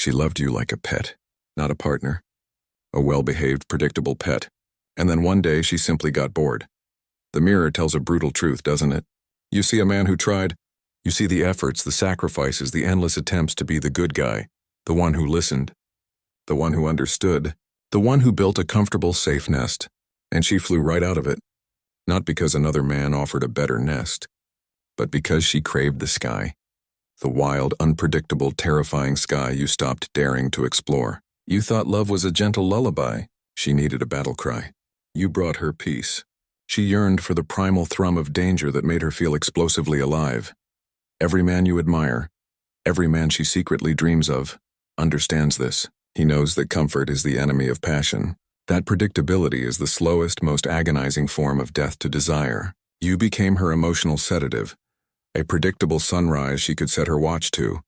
She loved you like a pet, not a partner. A well-behaved, predictable pet. And then one day she simply got bored. The mirror tells a brutal truth, doesn't it? You see a man who tried. You see the efforts, the sacrifices, the endless attempts to be the good guy, the one who listened, the one who understood, the one who built a comfortable, safe nest. And she flew right out of it. Not because another man offered a better nest, but because she craved the sky. The wild, unpredictable, terrifying sky you stopped daring to explore. You thought love was a gentle lullaby. She needed a battle cry. You brought her peace. She yearned for the primal thrum of danger that made her feel explosively alive. Every man you admire, every man she secretly dreams of, understands this. He knows that comfort is the enemy of passion. That predictability is the slowest, most agonizing form of death to desire. You became her emotional sedative, a predictable sunrise she could set her watch to,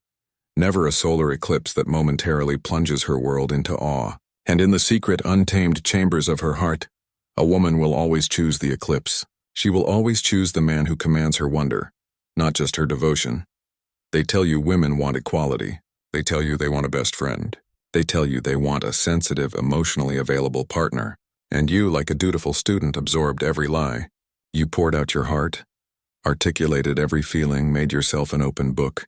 never a solar eclipse that momentarily plunges her world into awe. And in the secret, untamed chambers of her heart, a woman will always choose the eclipse. She will always choose the man who commands her wonder, not just her devotion. They tell you women want equality. They tell you they want a best friend. They tell you they want a sensitive, emotionally available partner. And you, like a dutiful student, absorbed every lie. You poured out your heart, articulated every feeling, made yourself an open book,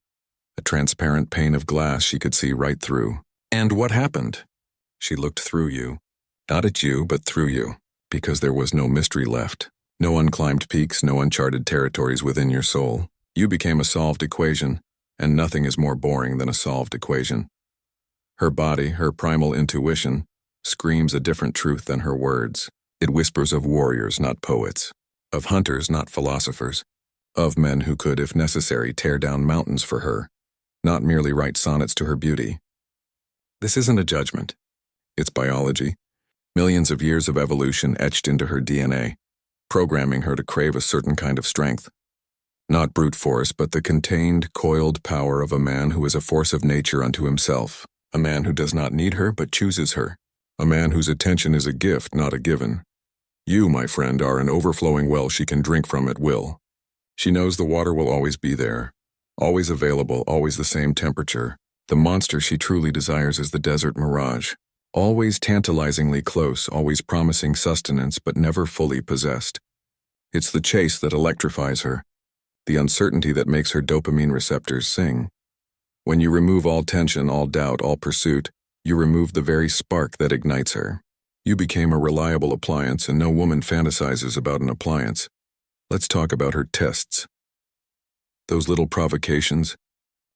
a transparent pane of glass she could see right through. And what happened? She looked through you. Not at you, but through you, because there was no mystery left. No unclimbed peaks, no uncharted territories within your soul. You became a solved equation, and nothing is more boring than a solved equation. Her body, her primal intuition, screams a different truth than her words. It whispers of warriors, not poets, of hunters, not philosophers, of men who could, if necessary, tear down mountains for her, not merely write sonnets to her beauty. This isn't a judgment. It's biology. Millions of years of evolution etched into her DNA, programming her to crave a certain kind of strength. Not brute force, but the contained, coiled power of a man who is a force of nature unto himself. A man who does not need her, but chooses her. A man whose attention is a gift, not a given. You, my friend, are an overflowing well she can drink from at will. She knows the water will always be there, always available, always the same temperature. The monster she truly desires is the desert mirage, always tantalizingly close, always promising sustenance, but never fully possessed. It's the chase that electrifies her, the uncertainty that makes her dopamine receptors sing. When you remove all tension, all doubt, all pursuit, you remove the very spark that ignites her. You became a reliable appliance, and no woman fantasizes about an appliance. Let's talk about her tests. Those little provocations,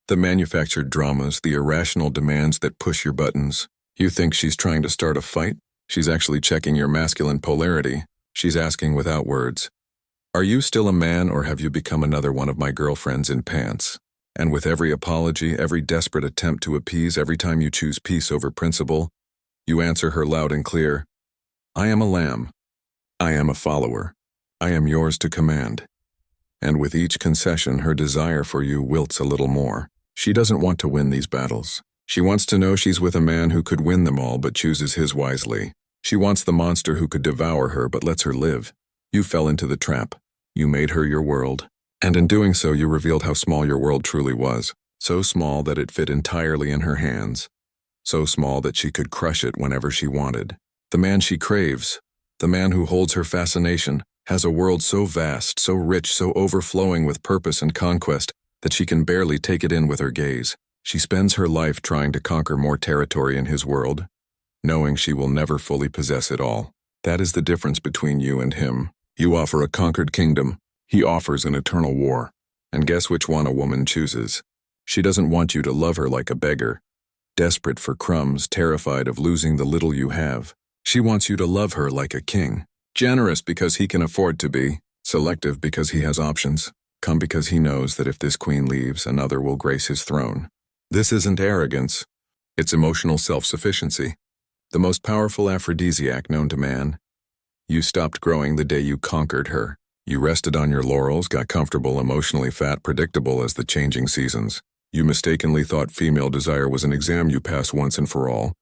the manufactured dramas, the irrational demands that push your buttons. You think she's trying to start a fight? She's actually checking your masculine polarity. She's asking without words, "Are you still a man, or have you become another one of my girlfriends in pants?" And with every apology, every desperate attempt to appease, every time you choose peace over principle, you answer her loud and clear, "I am a lamb. I am a follower. I am yours to command." And with each concession, her desire for you wilts a little more. She doesn't want to win these battles. She wants to know she's with a man who could win them all but chooses his wisely. She wants the monster who could devour her but lets her live. You fell into the trap. You made her your world. And in doing so, you revealed how small your world truly was. So small that it fit entirely in her hands. So small that she could crush it whenever she wanted. The man she craves, the man who holds her fascination, has a world so vast, so rich, so overflowing with purpose and conquest that she can barely take it in with her gaze. She spends her life trying to conquer more territory in his world, knowing she will never fully possess it all. That is the difference between you and him. You offer a conquered kingdom. He offers an eternal war. And guess which one a woman chooses? She doesn't want you to love her like a beggar, desperate for crumbs, terrified of losing the little you have. She wants you to love her like a king, generous because he can afford to be, selective because he has options, come because he knows that if this queen leaves, another will grace his throne. This isn't arrogance. It's emotional self-sufficiency, the most powerful aphrodisiac known to man. You stopped growing the day you conquered her. You rested on your laurels, got comfortable, emotionally fat, predictable as the changing seasons. You mistakenly thought female desire was an exam you pass once and for all,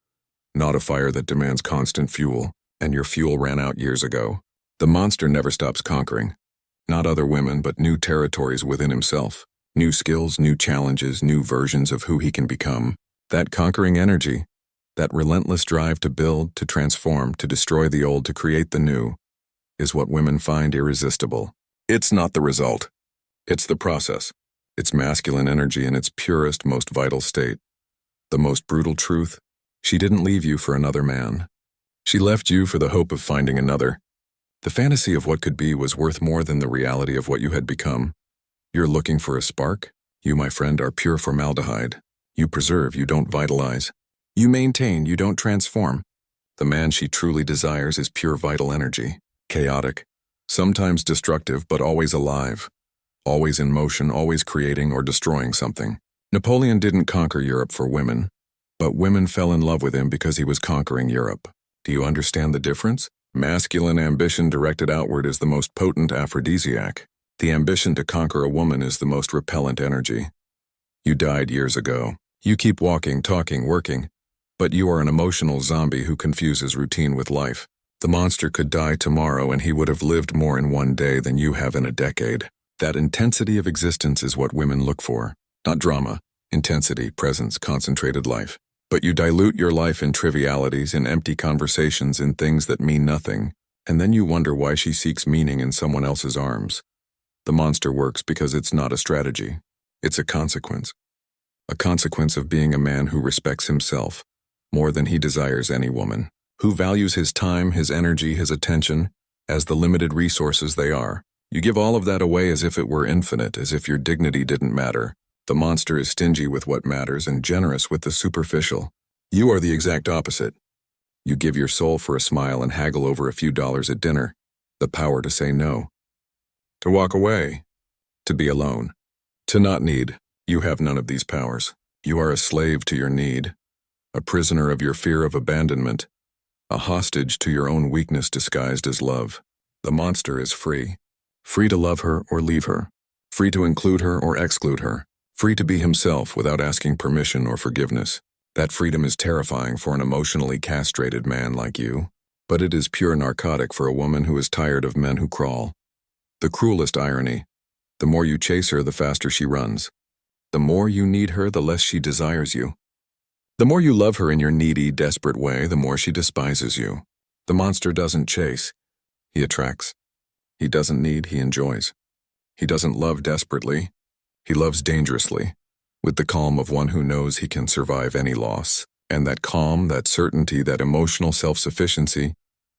not a fire that demands constant fuel, and your fuel ran out years ago. The monster never stops conquering. Not other women, but new territories within himself. New skills, new challenges, new versions of who he can become. That conquering energy, that relentless drive to build, to transform, to destroy the old, to create the new, is what women find irresistible. It's not the result. It's the process. It's masculine energy in its purest, most vital state. The most brutal truth: she didn't leave you for another man. She left you for the hope of finding another. The fantasy of what could be was worth more than the reality of what you had become. You're looking for a spark? You, my friend, are pure formaldehyde. You preserve, you don't vitalize. You maintain, you don't transform. The man she truly desires is pure vital energy, chaotic, sometimes destructive, but always alive, always in motion, always creating or destroying something. Napoleon didn't conquer Europe for women, but women fell in love with him because he was conquering Europe. Do you understand the difference? Masculine ambition directed outward is the most potent aphrodisiac. The ambition to conquer a woman is the most repellent energy. You died years ago. You keep walking, talking, working, but you are an emotional zombie who confuses routine with life. The monster could die tomorrow and he would have lived more in one day than you have in a decade. That intensity of existence is what women look for. Not drama, intensity, presence, concentrated life. But you dilute your life in trivialities, in empty conversations, in things that mean nothing, and then you wonder why she seeks meaning in someone else's arms. The monster works because it's not a strategy. It's a consequence. A consequence of being a man who respects himself more than he desires any woman, who values his time, his energy, his attention as the limited resources they are. You give all of that away as if it were infinite, as if your dignity didn't matter. The monster is stingy with what matters and generous with the superficial. You are the exact opposite. You give your soul for a smile and haggle over a few dollars at dinner. The power to say no. To walk away. To be alone. To not need. You have none of these powers. You are a slave to your need. A prisoner of your fear of abandonment. A hostage to your own weakness disguised as love. The monster is free. Free to love her or leave her. Free to include her or exclude her. Free to be himself without asking permission or forgiveness. That freedom is terrifying for an emotionally castrated man like you, but it is pure narcotic for a woman who is tired of men who crawl. The cruelest irony: the more you chase her, the faster she runs. The more you need her, the less she desires you. The more you love her in your needy, desperate way, the more she despises you. The monster doesn't chase. He attracts. He doesn't need, he enjoys. He doesn't love desperately. He loves dangerously, with the calm of one who knows he can survive any loss. And that calm, that certainty, that emotional self-sufficiency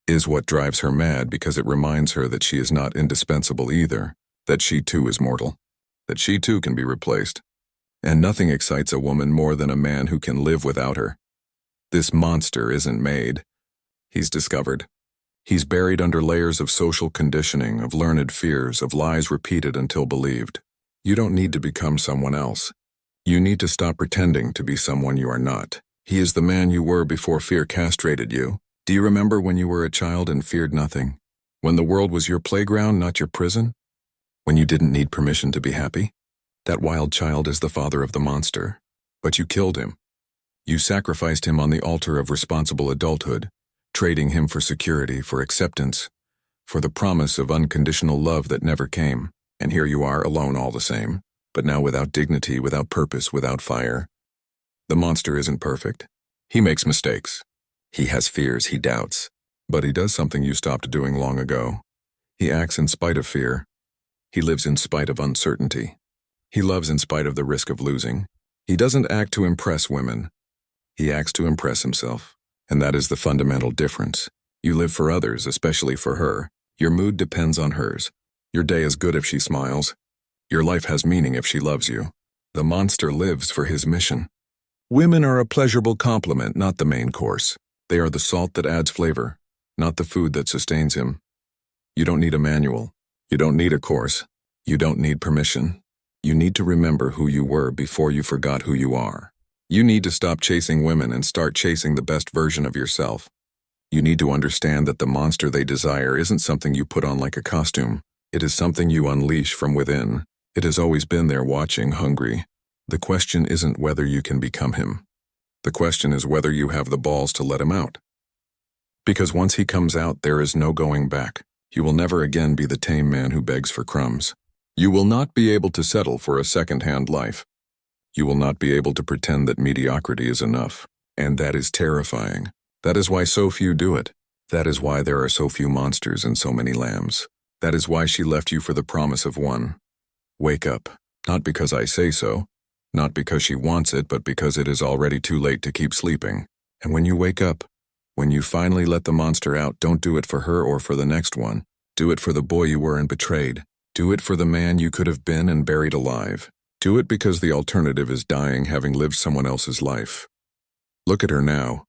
is what drives her mad, because it reminds her that she is not indispensable either, that she too is mortal, that she too can be replaced. And nothing excites a woman more than a man who can live without her. This monster isn't made. He's discovered. He's buried under layers of social conditioning, of learned fears, of lies repeated until believed. You don't need to become someone else. You need to stop pretending to be someone you are not. He is the man you were before fear castrated you. Do you remember when you were a child and feared nothing? When the world was your playground, not your prison? When you didn't need permission to be happy? That wild child is the father of the monster. But you killed him. You sacrificed him on the altar of responsible adulthood, trading him for security, for acceptance, for the promise of unconditional love that never came. And here you are, alone all the same, but now without dignity, without purpose, without fire. The monster isn't perfect. He makes mistakes. He has fears, he doubts. But he does something you stopped doing long ago. He acts in spite of fear. He lives in spite of uncertainty. He loves in spite of the risk of losing. He doesn't act to impress women. He acts to impress himself. And that is the fundamental difference. You live for others, especially for her. Your mood depends on hers. Your day is good if she smiles. Your life has meaning if she loves you. The monster lives for his mission. Women are a pleasurable complement, not the main course. They are the salt that adds flavor, not the food that sustains him. You don't need a manual. You don't need a course. You don't need permission. You need to remember who you were before you forgot who you are. You need to stop chasing women and start chasing the best version of yourself. You need to understand that the monster they desire isn't something you put on like a costume. It is something you unleash from within. It has always been there, watching, hungry. The question isn't whether you can become him. The question is whether you have the balls to let him out. Because once he comes out, there is no going back. You will never again be the tame man who begs for crumbs. You will not be able to settle for a second-hand life. You will not be able to pretend that mediocrity is enough. And that is terrifying. That is why so few do it. That is why there are so few monsters and so many lambs. That is why she left you for the promise of one. Wake up. Not because I say so. Not because she wants it, but because it is already too late to keep sleeping. And when you wake up, when you finally let the monster out, don't do it for her or for the next one. Do it for the boy you were and betrayed. Do it for the man you could have been and buried alive. Do it because the alternative is dying having lived someone else's life. Look at her now.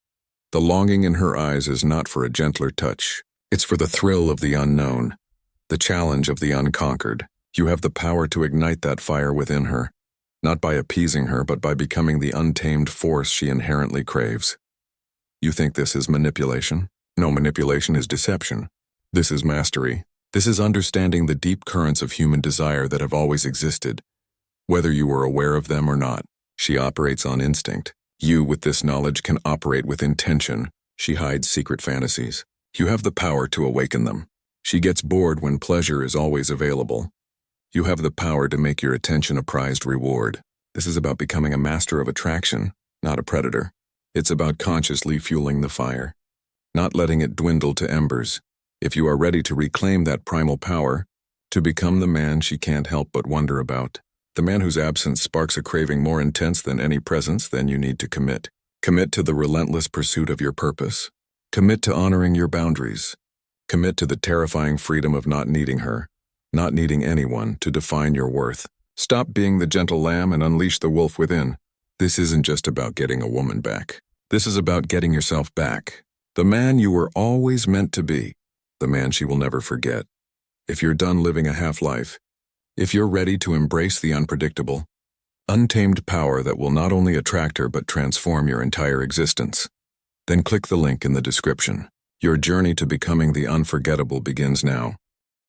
The longing in her eyes is not for a gentler touch. It's for the thrill of the unknown, the challenge of the unconquered. You have the power to ignite that fire within her, not by appeasing her, but by becoming the untamed force she inherently craves. You think this is manipulation? No, manipulation is deception. This is mastery. This is understanding the deep currents of human desire that have always existed, whether you were aware of them or not. She operates on instinct. You, with this knowledge, can operate with intention. She hides secret fantasies. You have the power to awaken them. She gets bored when pleasure is always available. You have the power to make your attention a prized reward. This is about becoming a master of attraction, not a predator. It's about consciously fueling the fire, not letting it dwindle to embers. If you are ready to reclaim that primal power, to become the man she can't help but wonder about, the man whose absence sparks a craving more intense than any presence, then you need to commit. Commit to the relentless pursuit of your purpose. Commit to honoring your boundaries. Commit to the terrifying freedom of not needing her, not needing anyone to define your worth. Stop being the gentle lamb and unleash the wolf within. This isn't just about getting a woman back. This is about getting yourself back. The man you were always meant to be. The man she will never forget. If you're done living a half-life, if you're ready to embrace the unpredictable, untamed power that will not only attract her but transform your entire existence, then click the link in the description. Your journey to becoming the unforgettable begins now.